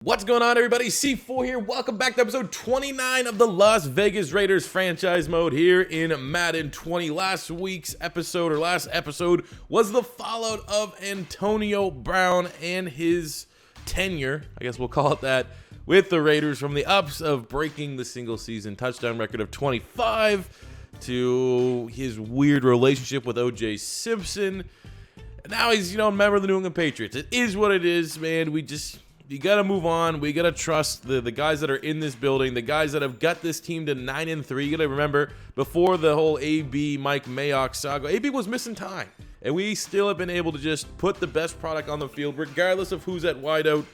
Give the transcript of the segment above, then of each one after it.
What's going on, everybody? C4 here. Welcome back to episode 29 of the Las Vegas Raiders franchise mode here in Madden 20. Last episode was the fallout of Antonio Brown and his tenure, I guess we'll call it that, with the Raiders, from the ups of breaking the single season touchdown record of 25 to his weird relationship with O.J. Simpson. Now he's, a member of the New England Patriots. It is what it is, man. You got to move on. We got to trust the guys that are in this building, the guys that have got this team to 9-3. You got to remember, before the whole AB Mike Mayock saga, AB was missing time. And we still have been able to just put the best product on the field, regardless of who's at wideout.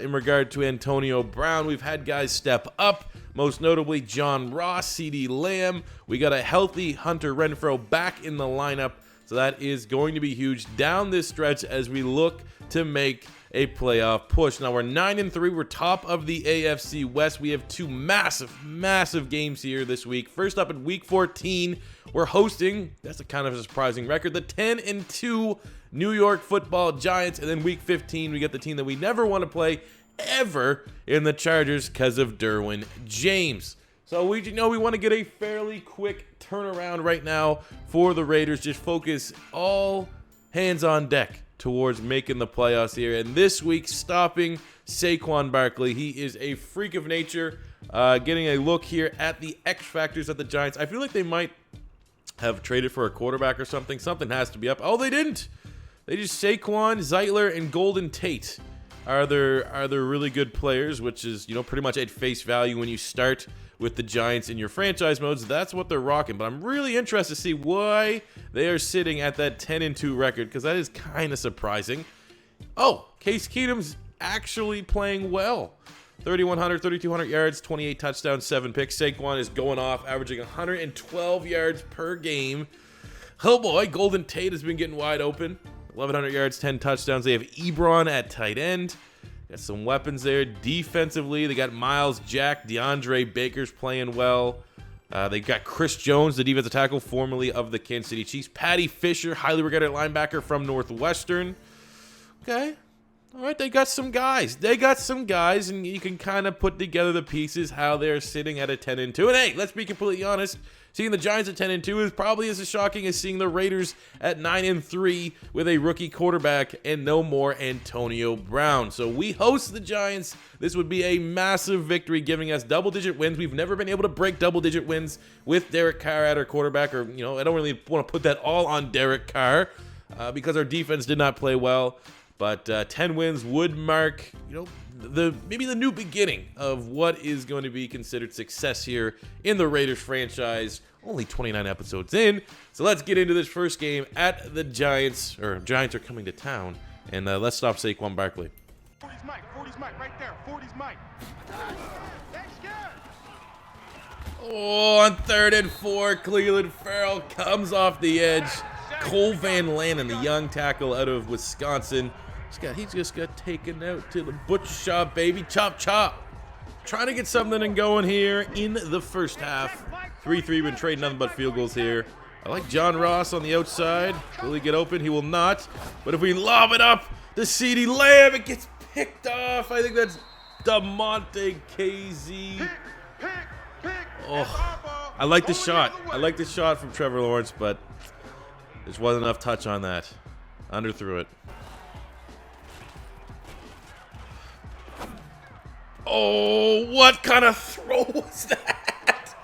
In regard to Antonio Brown, we've had guys step up, most notably John Ross, CeeDee Lamb. We got a healthy Hunter Renfrow back in the lineup. So that is going to be huge down this stretch as we look to make a playoff push. Now we're 9-3. We're top of the AFC West. We have two massive games here this week. First up in week 14, we're hosting, that's a kind of a surprising record, the 10-2 New York Football Giants. And then week 15, we get the team that we never want to play ever in the Chargers because of Derwin James. So we want to get a fairly quick turnaround right now for the Raiders. Just focus all hands on deck towards making the playoffs here. And this week, stopping Saquon Barkley. He is a freak of nature. Getting a look here at the X factors at the Giants. I feel like they might have traded for a quarterback or something. Something has to be up. Oh, they didn't. They just Saquon, Zeitler, and Golden Tate are their really good players, which is, pretty much at face value when you start with the Giants in your franchise modes. That's what they're rocking. But I'm really interested to see why they are sitting at that 10-2 record, because that is kind of surprising. Oh, Case Keenum's actually playing well. 3,200 yards, 28 touchdowns, 7 picks. Saquon is going off, averaging 112 yards per game. Oh boy, Golden Tate has been getting wide open. 1,100 yards, 10 touchdowns. They have Ebron at tight end. Got some weapons there. Defensively, they got Miles Jack, DeAndre Baker's playing well. They got Chris Jones, the defensive tackle, formerly of the Kansas City Chiefs. Patty Fisher, highly regarded linebacker from Northwestern. Okay. All right, they got some guys. And you can kind of put together the pieces how they're sitting at a 10-2. And hey, let's be completely honest. Seeing the Giants at 10-2 is probably as shocking as seeing the Raiders at 9-3 with a rookie quarterback and no more Antonio Brown. So we host the Giants. This would be a massive victory, giving us double-digit wins. We've never been able to break double-digit wins with Derek Carr at our quarterback. Or, I don't really want to put that all on Derek Carr because our defense did not play well. But 10 wins would mark, maybe the new beginning of what is going to be considered success here in the Raiders franchise. Only 29 episodes in. So let's get into this first game at the Giants. Giants are coming to town. And let's stop Saquon Barkley. 40's Mike, right there. 40's Mike. Oh, on 3rd and 4, Cleveland Farrell comes off the edge. Cole Van Lannon, the young tackle out of Wisconsin. He just got taken out to the butcher shop, baby. Chop, chop. Trying to get something going here in the first half. 3-3, been trading nothing but field goals here. I like John Ross on the outside. Will he get open? He will not. But if we lob it up to CeeDee Lamb, it gets picked off. I think that's DeMonte KZ. Oh, I like the shot. I like the shot from Trevor Lawrence, but there wasn't enough touch on that. Underthrew it. Oh, what kind of throw was that?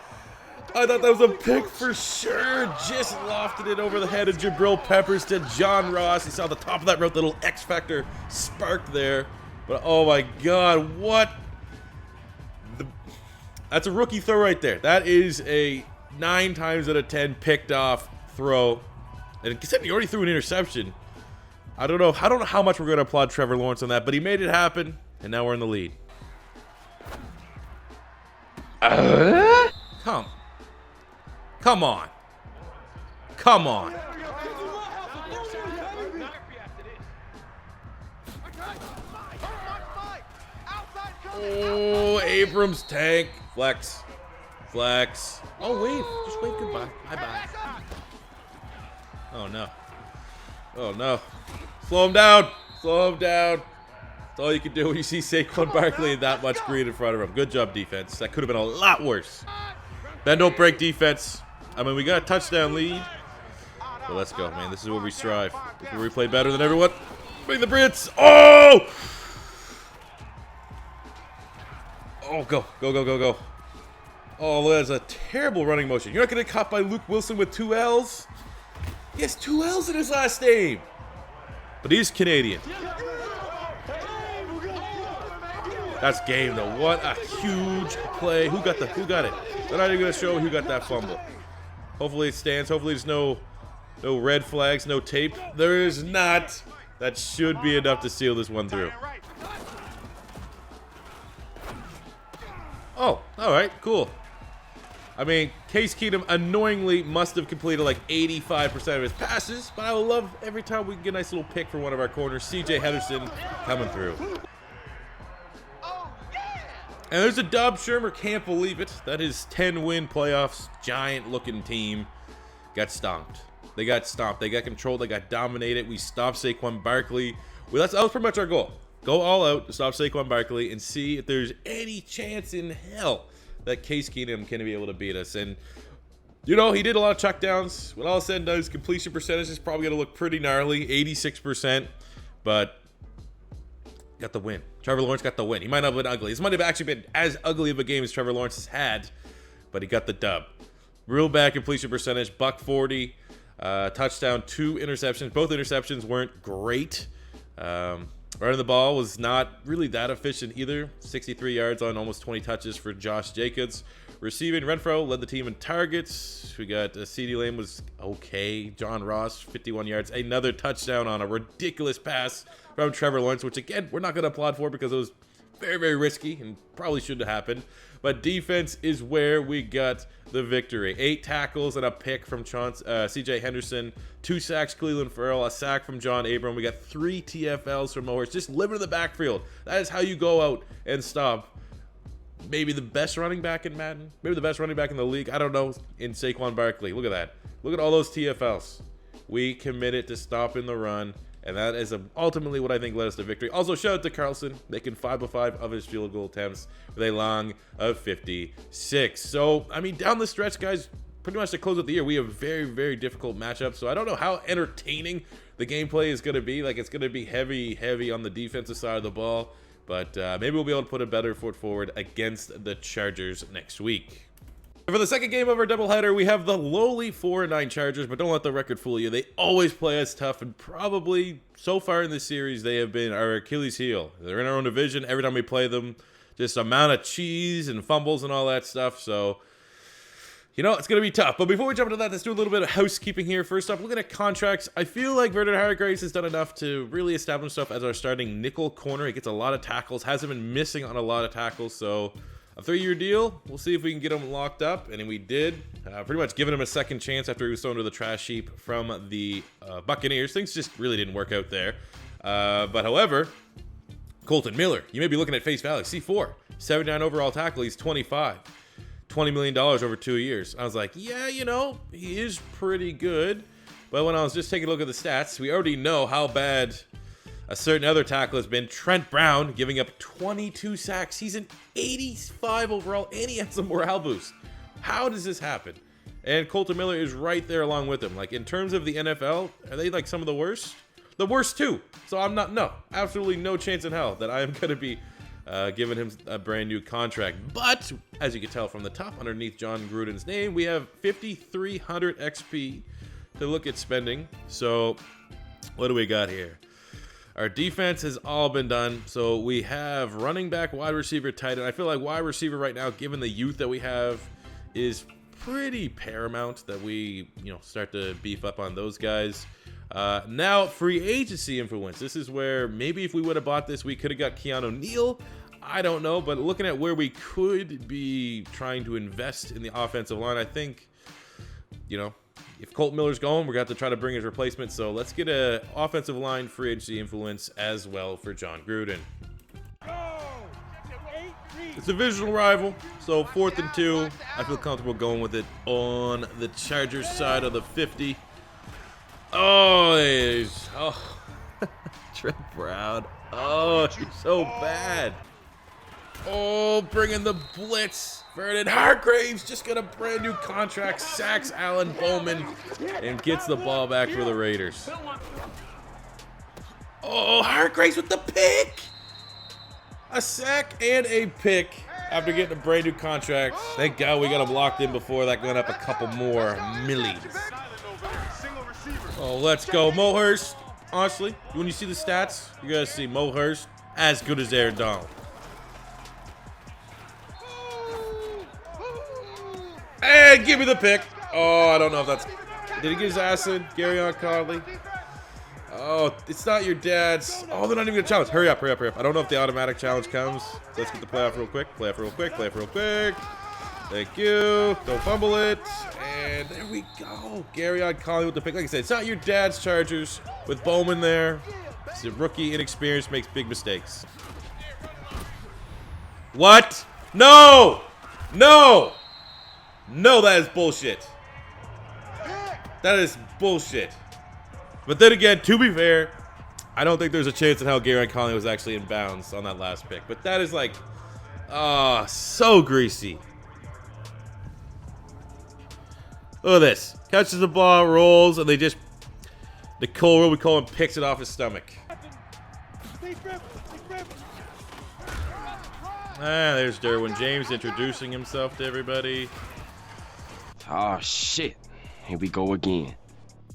I thought that was a pick for sure. Just lofted it over the head of Jabril Peppers to John Ross. He saw the top of that route, little X Factor sparked there. But oh my God, what? That's a rookie throw right there. That is a 9 times out of 10 picked off throw. And except he already threw an interception. I don't know how much we're going to applaud Trevor Lawrence on that, but he made it happen, and now we're in the lead. Come on. Oh, Abrams tank. Flex. Oh, wave. Just wave goodbye. Bye-bye. Oh, no. Slow him down. That's all you can do when you see Saquon Barkley and that much green in front of him. Good job, defense. That could have been a lot worse. Bend don't break defense. I mean, we got a touchdown lead. But let's go, man. This is where we strive. This is where we play better than everyone. Bring the Brits. Oh! Oh, go. Go, go, go, go. Oh, that's a terrible running motion. You're not going to get caught by Luke Wilson with 2 L's? He has 2 L's in his last name. But he's Canadian. That's game, though. What a huge play. Who got it? They're not even going to show who got that fumble. Hopefully it stands. Hopefully there's no red flags, no tape. There is not. That should be enough to seal this one through. Oh, all right, cool. I mean, Case Keenum annoyingly must have completed like 85% of his passes, but I would love every time we can get a nice little pick for one of our corners. CJ Henderson coming through. And there's a dub. Shermer can't believe it. That is 10-win playoffs, giant-looking team got stomped. They got stomped. They got controlled. They got dominated. We stopped Saquon Barkley. Well, that was pretty much our goal. Go all out to stop Saquon Barkley and see if there's any chance in hell that Case Keenum can be able to beat us. And, you know, he did a lot of checkdowns. When all is said and done, his completion percentage is probably going to look pretty gnarly, 86%. But got the win. Trevor Lawrence got the win. He might not have been ugly. This might have actually been as ugly of a game as Trevor Lawrence has had, but he got the dub. Real bad completion percentage, $140, touchdown, 2 interceptions. Both interceptions weren't great. Running the ball was not really that efficient either. 63 yards on almost 20 touches for Josh Jacobs. Receiving, Renfro led the team in targets. We got CeeDee Lamb was okay. John Ross, 51 yards. Another touchdown on a ridiculous pass from Trevor Lawrence, which again, we're not going to applaud for because it was very, very risky and probably shouldn't have happened. But defense is where we got the victory. 8 tackles and a pick from CJ Henderson. 2 sacks, Cleveland Farrell. A sack from John Abram. We got 3 TFLs from Morris. Just living in the backfield. That is how you go out and stop maybe the best running back in Madden. Maybe the best running back in the league. I don't know. In Saquon Barkley. Look at that. Look at all those TFLs. We committed to stopping the run. And that is ultimately what I think led us to victory. Also, shout out to Carlson, making 5 of 5 of his field goal attempts with a long of 56. So, I mean, down the stretch, guys, pretty much to close out the year, we have very, very difficult matchups. So, I don't know how entertaining the gameplay is going to be. Like, it's going to be heavy on the defensive side of the ball. But maybe we'll be able to put a better foot forward against the Chargers next week. For the second game of our doubleheader, we have the lowly 4-9 Chargers, but don't let the record fool you. They always play us tough, and probably so far in this series, they have been our Achilles heel. They're in our own division. Every time we play them, just amount of cheese and fumbles and all that stuff. So, you know, it's going to be tough. But before we jump into that, let's do a little bit of housekeeping here. First off, looking at contracts, I feel like Vernon Hargreaves has done enough to really establish himself as our starting nickel corner. He gets a lot of tackles, hasn't been missing on a lot of tackles, so a 3-year deal. We'll see if we can get him locked up, and we did. Pretty much giving him a second chance after he was thrown to the trash heap from the Buccaneers. Things just really didn't work out there. But however, Colton Miller, you may be looking at face value. C4, 79 overall tackle. He's 25. $20 million over 2 years. I was like, yeah, you know, he is pretty good. But when I was just taking a look at the stats, we already know how bad a certain other tackle has been. Trent Brown giving up 22 sacks. He's an 85 overall, and he has a morale boost. How does this happen? And Colton Miller is right there along with him. Like, in terms of the NFL, are they like some of the worst? The worst too. So absolutely no chance in hell that I am going to be giving him a brand new contract. But as you can tell from the top underneath John Gruden's name, we have 5,300 XP to look at spending. So what do we got here? Our defense has all been done. So we have running back, wide receiver, tight end. I feel like wide receiver right now, given the youth that we have, is pretty paramount that we, start to beef up on those guys. Now, free agency influence. This is where maybe if we would have bought this, we could have got Keanu Neal. I don't know, but looking at where we could be trying to invest in the offensive line, I think, if Colton Miller's going, we're going to have to try to bring his replacement. So let's get a offensive line free agency influence as well for John Gruden. It's a divisional rival, so 4th and 2. I feel comfortable going with it on the Chargers side of the 50. Trent Brown. Oh, he's so bad. Oh, bringing the blitz. Vernon Hargraves just got a brand new contract, sacks Alan Bowman, and gets the ball back for the Raiders. Oh, Hargraves with the pick. A sack and a pick after getting a brand new contract. Thank God we got him locked in before that going up a couple more millies. Oh, let's go. Mo Hurst, honestly, when you see the stats, you're going to see Mo Hurst as good as Aaron Donald. And give me the pick. Oh, I don't know if that's... Did he get his ass in? Garyon Conley? Oh, it's not your dad's. Oh, they're not even going to challenge. Hurry up, hurry up, hurry up. I don't know if the automatic challenge comes. So let's get the playoff real quick. Playoff real quick. Playoff real quick. Thank you. Don't fumble it. And there we go. Garyon Conley with the pick. Like I said, it's not your dad's Chargers with Bowman there. It's a rookie, inexperienced, makes big mistakes. What? No! No! No, that is bullshit. That is bullshit. But then again, to be fair, I don't think there's a chance in hell Garyon Conley was actually in bounds on that last pick. But that is like, so greasy. Look at this. Catches the ball, rolls, and they just, Nicole, what we call him, picks it off his stomach. There's Derwin James introducing himself to everybody. Oh, shit. Here we go again.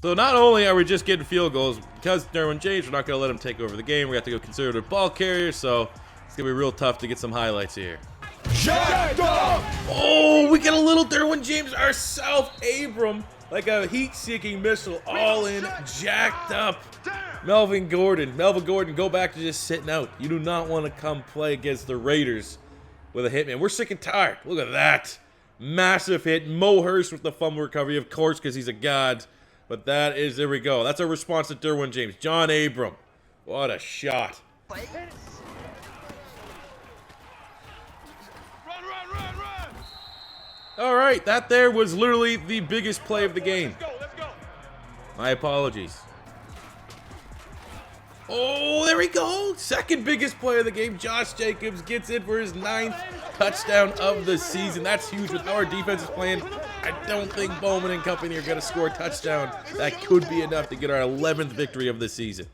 So not only are we just getting field goals, because Derwin James, we're not going to let him take over the game. We have to go conservative ball carrier, so it's going to be real tough to get some highlights here. Oh, we get a little Derwin James ourselves. Abram, like a heat-seeking missile, all in, jacked up. Melvin Gordon, go back to just sitting out. You do not want to come play against the Raiders with a hitman. We're sick and tired. Look at that. Massive hit. Mo Hurst with the fumble recovery, of course, because he's a god. But that is, there we go. That's our response to Derwin James. John Abram. What a shot. Run. All right, that there was literally the biggest play of the game. Let's go. My apologies. Oh, there we go. Second biggest play of the game. Josh Jacobs gets in for his 9th touchdown of the season. That's huge with how our defense is playing. I don't think Bowman and company are going to score a touchdown. That could be enough to get our 11th victory of the season.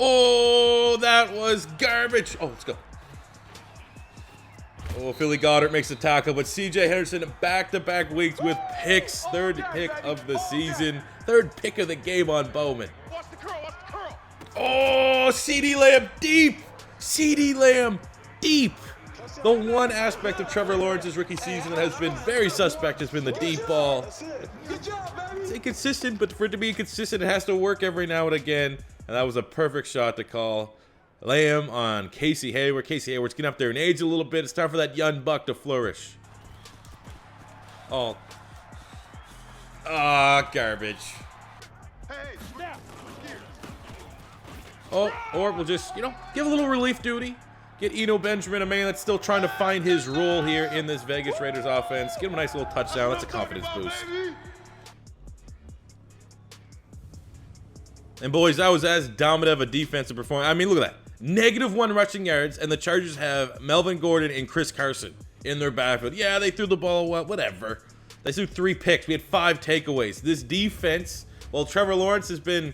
Oh, that was garbage. Oh, let's go. Oh, Philly Goddard makes a tackle, but C.J. Henderson back-to-back weeks with picks. Third pick of the season. Third pick of the game on Bowman. Watch the curl. Oh, CeeDee Lamb deep. CeeDee Lamb deep. The one aspect of Trevor Lawrence's rookie season that has been very suspect has been the deep ball. It's inconsistent, but for it to be consistent, it has to work every now and again. And that was a perfect shot to call. Lamb on Casey Hayward. Casey Hayward's getting up there in age a little bit. It's time for that young buck to flourish. Oh. Garbage. Hey, snap. Oh, or we'll just, give a little relief duty. Get Eno Benjamin, a man that's still trying to find his role here in this Vegas Raiders offense. Give him a nice little touchdown. That's a confidence boost. And boys, that was as dominant of a defensive performance. I mean, look at that. -1 rushing yards, and the Chargers have Melvin Gordon and Chris Carson in their backfield. Yeah, they threw the ball well, whatever. They threw 3 picks. We had 5 takeaways. This defense, well, Trevor Lawrence has been,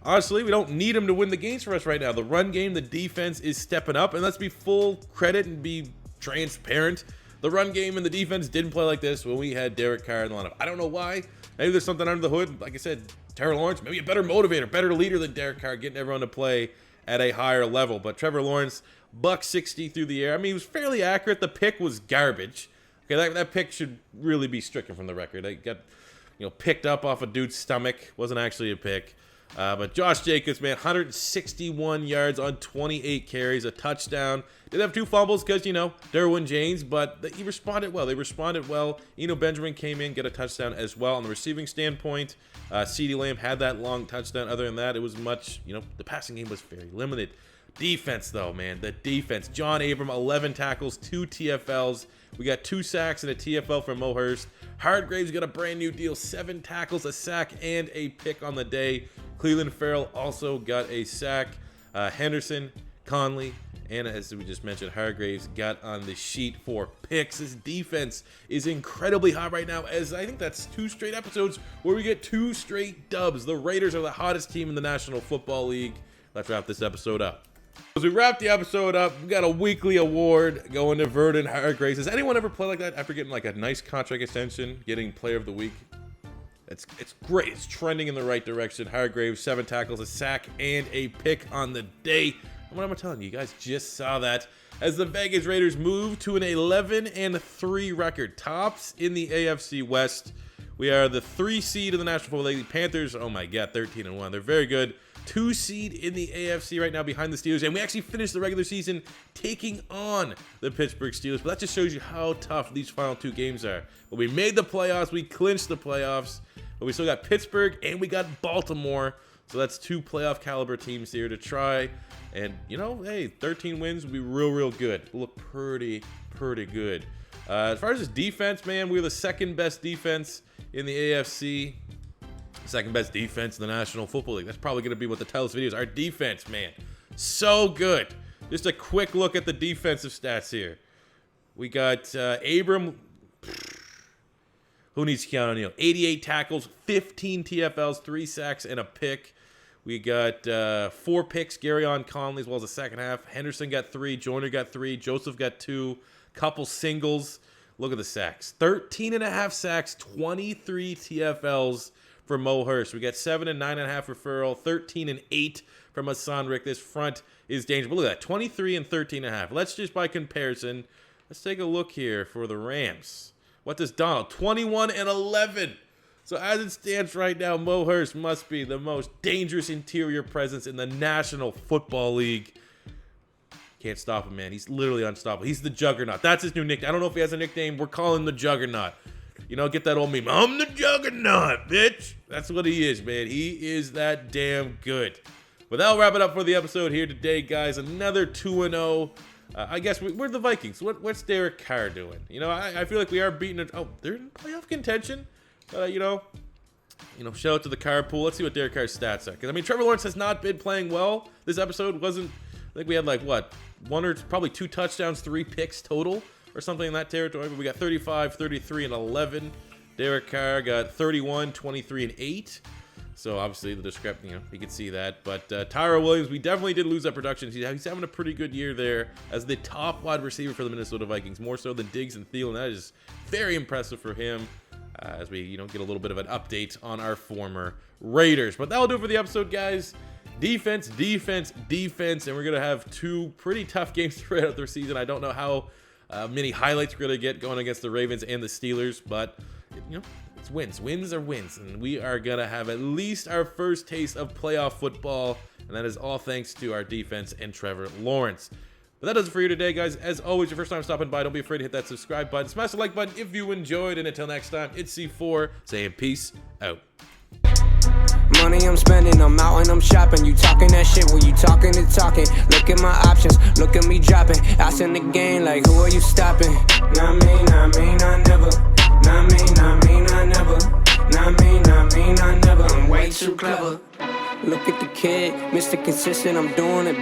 honestly, we don't need him to win the games for us right now. The run game, the defense is stepping up, and let's be full credit and be transparent. The run game and the defense didn't play like this when we had Derek Carr in the lineup. I don't know why. Maybe there's something under the hood. Like I said, Trevor Lawrence, maybe a better motivator, better leader than Derek Carr, getting everyone to play at a higher level. But Trevor Lawrence, $160 through the air. I mean, he was fairly accurate. The pick was garbage. Okay, that pick should really be stricken from the record. It got, picked up off a dude's stomach. Wasn't actually a pick. But Josh Jacobs, man, 161 yards on 28 carries, a touchdown. Did have 2 fumbles because, Derwin James, but he responded well. They responded well. Eno Benjamin came in, get a touchdown as well. On the receiving standpoint, CeeDee Lamb had that long touchdown. Other than that, it was much, the passing game was very limited. Defense, though, man, the defense. John Abram, 11 tackles, 2 TFLs. We got 2 sacks and a TFL from Mo Hurst. Hargraves got a brand new deal, 7 tackles, a sack, and a pick on the day. Cleveland Farrell also got a sack. Henderson, Conley, and as we just mentioned, Hargraves got on the sheet for picks. His defense is incredibly hot right now, as I think that's 2 straight episodes where we get 2 straight dubs. The Raiders are the hottest team in the National Football League. Let's wrap this episode up. As we wrap the episode up, we got a weekly award going to Vernon Hargraves. Has anyone ever played like that after getting like a nice contract extension, getting Player of the Week? It's great. It's trending in the right direction. Hargraves, 7 tackles, a sack, and a pick on the day. And what am I telling you? You guys just saw that as the Vegas Raiders move to an 11-3 record, tops in the AFC West. We are the 3 seed in the National Football League. Panthers, oh my God, 13-1. They're very good. 2 seed in the AFC right now behind the Steelers, and we actually finished the regular season taking on the Pittsburgh Steelers. But that just shows you how tough these final 2 games are. But we made the playoffs. We clinched the playoffs. But we still got Pittsburgh and we got Baltimore. So that's 2 playoff caliber teams here to try. And, you know, hey, 13 wins would be real good. We'll look pretty good. As far as this defense, man, we're the 2nd best defense in the AFC. 2nd best defense in the National Football League. That's probably going to be what the title of this video is. Our defense, man, so good. Just a quick look at the defensive stats here. We got Abram. Who needs Keanu Neal? 88 tackles, 15 TFLs, 3 sacks, and a pick. We got 4 picks, Garyon Conley, as well as the second half. Henderson got 3, Joyner got 3, Joseph got 2, couple singles. Look at the sacks. 13.5 sacks, 23 TFLs for Mo Hurst. We got 7 and 9.5 for Farrell, 13 and 8 from Hassan Rick. This front is dangerous. But look at that, 23 and 13.5. Let's just, by comparison, let's take a look here for the Rams. What does Donald? 21 and 11. So as it stands right now, Mo Hurst must be the most dangerous interior presence in the National Football League. Can't stop him, man. He's literally unstoppable. He's the Juggernaut. That's his new nickname. I don't know if he has a nickname. We're calling him the Juggernaut. You know, get that old meme. I'm the Juggernaut, bitch. That's what he is, man. He is that damn good. But that'll wrap it up for the episode here today, guys. Another 2-0. I guess we're the Vikings. What's Derek Carr doing? You know, I feel like we are beating it. Oh, they're in playoff contention. But, you know, shout out to the Carr pool. Let's see what Derek Carr's stats are. Because, I mean, Trevor Lawrence has not been playing well. This episode wasn't, I think we had like, what, 1 or probably 2 touchdowns, 3 picks total or something in that territory. But we got 35, 33, and 11. Derek Carr got 31, 23, and 8. So obviously the discrepancy, you can see that. But Tyrell Williams, we definitely did lose that production. He's having a pretty good year there as the top wide receiver for the Minnesota Vikings, more so than Diggs and Thielen. That is very impressive for him as we, get a little bit of an update on our former Raiders. But that'll do it for the episode, guys. Defense, defense, defense, and we're gonna have 2 pretty tough games throughout the season. I don't know how many highlights we're gonna get going against the Ravens and the Steelers, but it's wins. Wins are wins, and we are gonna have at least our first taste of playoff football, and that is all thanks to our defense and Trevor Lawrence. But that does it for you today, guys. As always, your first time stopping by, don't be afraid to hit that subscribe button, smash the like button if you enjoyed, and until next time, it's C4 saying peace out. Money I'm spending, I'm out and I'm shopping. You talking that shit, well you talking the talking. Look at my options, look at me dropping. Ass in the game, like who are you stopping? Not me, not me, not never. Not me, not me, not never. Not me, not me, not never. I'm way too clever. Look at the kid, Mr. Consistent, I'm doing it.